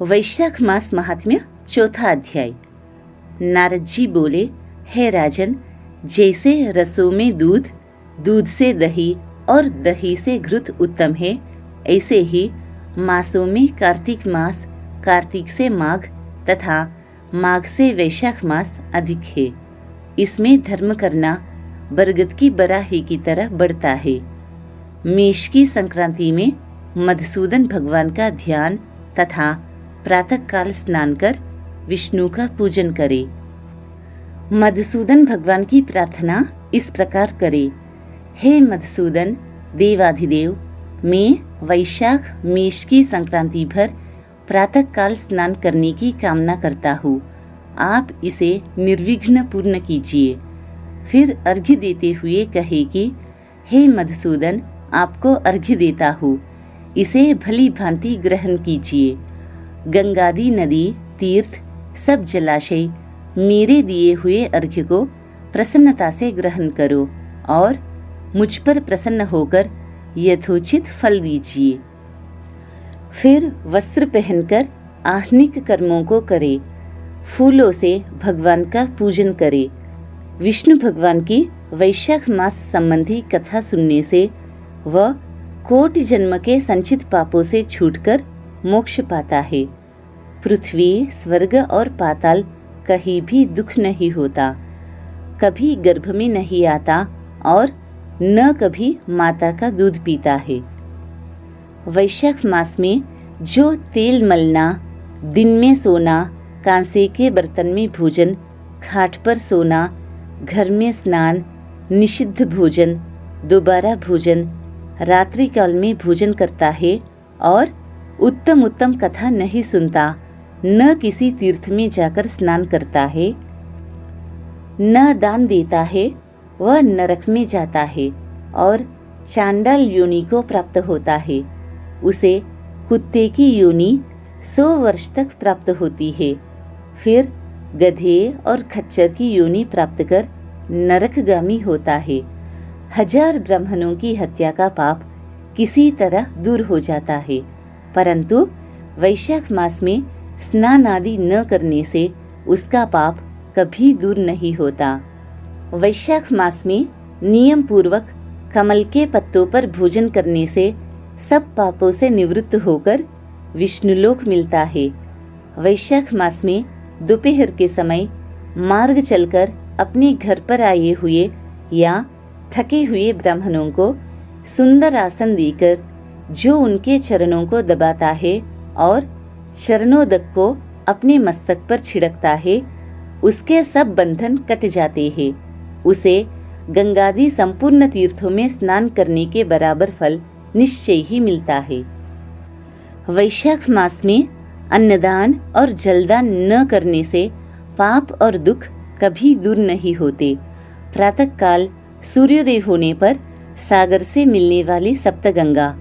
वैशाख मास महात्म्य चौथा अध्याय। नारद जी बोले, हे राजन, जैसे रसों में दूध, दूध से दही और दही से घृत उत्तम है, ऐसे ही मासों में कार्तिक मास, कार्तिक से माघ तथा माघ से वैशाख मास अधिक है। इसमें धर्म करना बरगद की बराही की तरह बढ़ता है। मेष की संक्रांति में मधुसूदन भगवान का ध्यान तथा प्रातः काल स्नान कर विष्णु का पूजन करे। मधुसूदन भगवान की प्रार्थना इस प्रकार करे, हे मधुसूदन देवाधिदेव, मैं वैशाख मेष की संक्रांति भर प्रातः काल स्नान करने की कामना करता हूँ। आप इसे निर्विघ्न पूर्ण कीजिए। फिर अर्घ्य देते हुए कहे कि हे मधुसूदन, आपको अर्घ्य देता हूँ, इसे भली भांति ग्रहण कीजिए। गंगादि नदी, तीर्थ, सब जलाशय मेरे दिए हुए अर्घ्य को प्रसन्नता से ग्रहण करो और मुझ पर प्रसन्न होकर यथोचित फल दीजिए। फिर वस्त्र पहनकर आहनिक कर्मों को करे। फूलों से भगवान का पूजन करे। विष्णु भगवान की वैशाख मास संबंधी कथा सुनने से वह कोटि जन्म के संचित पापों से छूटकर मोक्ष पाता है। पृथ्वी, स्वर्ग और पाताल कहीं भी दुख नहीं होता, कभी गर्भ में नहीं आता और न कभी माता का दूध पीता है। वैशाख मास में जो तेल मलना, दिन में सोना, कांसे के बर्तन में भोजन, खाट पर सोना, घर में स्नान, निषिद्ध भोजन, दोबारा भोजन, रात्रि काल में भोजन करता है और उत्तम उत्तम कथा नहीं सुनता, न किसी तीर्थ में जाकर स्नान करता है, न दान देता है, वह नरक में जाता है और चांडाल योनि को प्राप्त होता है। उसे कुत्ते की योनि 100 वर्ष तक प्राप्त होती है। फिर गधे और खच्चर की योनि प्राप्त कर नरकगामी होता है। 1000 ब्राह्मणों की हत्या का पाप किसी तरह दूर हो जाता है, परंतु वैशाख मास में स्नान आदि न करने से उसका पाप कभी दूर नहीं होता। वैशाख मास में नियम पूर्वक कमल के पत्तों पर भोजन करने से सब पापों से निवृत्त होकर विष्णुलोक मिलता है। वैशाख मास में दोपहर के समय मार्ग चलकर अपने घर पर आए हुए या थके हुए ब्राह्मणों को सुंदर आसन देकर जो उनके चरणों को दबाता है और चरणोदक को अपने मस्तक पर छिड़कता है, उसके सब बंधन कट जाते हैं। उसे गंगादि संपूर्ण तीर्थों में स्नान करने के बराबर फल निश्चय ही मिलता है। वैशाख मास में अन्नदान और जलदान न करने से पाप और दुख कभी दूर नहीं होते। प्रातः काल सूर्योदय होने पर सागर से मिलने वाली सप्तगंगा,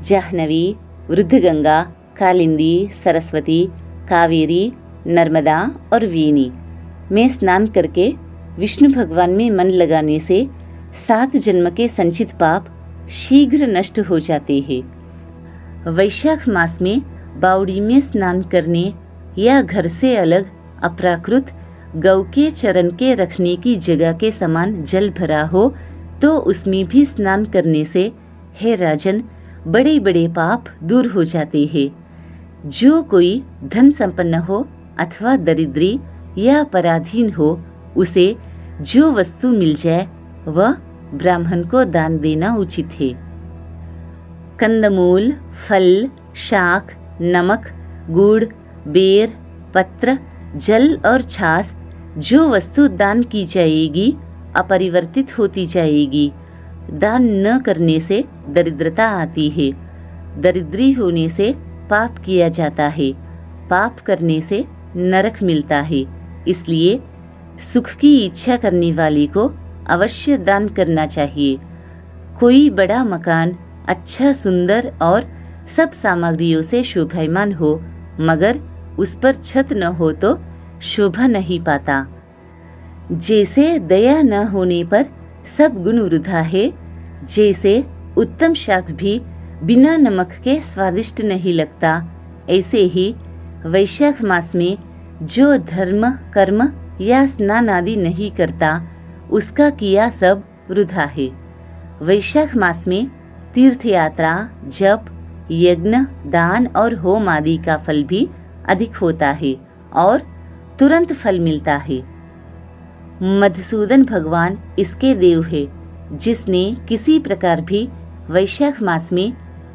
जाह्नवी, वृद्धगंगा, कालिंदी, सरस्वती, कावेरी, नर्मदा और वेणी में स्नान करके विष्णु भगवान में मन लगाने से 7 जन्म के संचित पाप शीघ्र नष्ट हो जाते हैं। वैशाख मास में बावड़ी में स्नान करने या घर से अलग अप्राकृत गौ के चरण के रखने की जगह के समान जल भरा हो तो उसमें भी स्नान करने से, हे राजन, बड़े बड़े पाप दूर हो जाते हैं। जो कोई धन संपन्न हो अथवा दरिद्री या पराधीन हो, उसे जो वस्तु मिल जाए वह ब्राह्मण को दान देना उचित है। कंदमूल, फल, शाक, नमक, गुड़, बेर, पत्र, जल और छाछ जो वस्तु दान की जाएगी अपरिवर्तित होती जाएगी। दान न करने से दरिद्रता आती है। दरिद्री होने से पाप किया जाता है। पाप करने से नरक मिलता है। इसलिए सुख की इच्छा करने वाले को अवश्य दान करना चाहिए। कोई बड़ा मकान अच्छा, सुंदर और सब सामग्रियों से शोभायमान हो, मगर उस पर छत न हो तो शोभा नहीं पाता। जैसे दया न होने पर सब गुण वृथा है, जैसे उत्तम शाक भी बिना नमक के स्वादिष्ट नहीं लगता, ऐसे ही वैशाख मास में जो धर्म कर्म या स्नान आदि नहीं करता उसका किया सब वृथा है। वैशाख मास में तीर्थ यात्रा, जप, यज्ञ, दान और होम आदि का फल भी अधिक होता है और तुरंत फल मिलता है। मधुसूदन भगवान इसके देव है। जिसने किसी प्रकार भी वैशाख मास में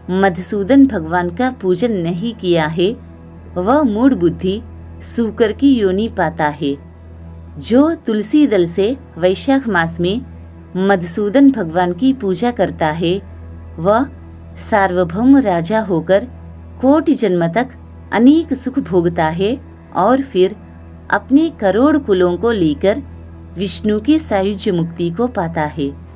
मधुसूदन भगवान का पूजन नहीं किया है वह मूढ़ बुद्धि सूकर की योनि पाता है। जो तुलसी दल से वैशाख मास में मधुसूदन भगवान की पूजा करता है वह सार्वभौम राजा होकर कोटि जन्म तक अनेक सुख भोगता है और फिर अपने करोड़ कुलों को लेकर विष्णु की सायुज्य मुक्ति को पाता है।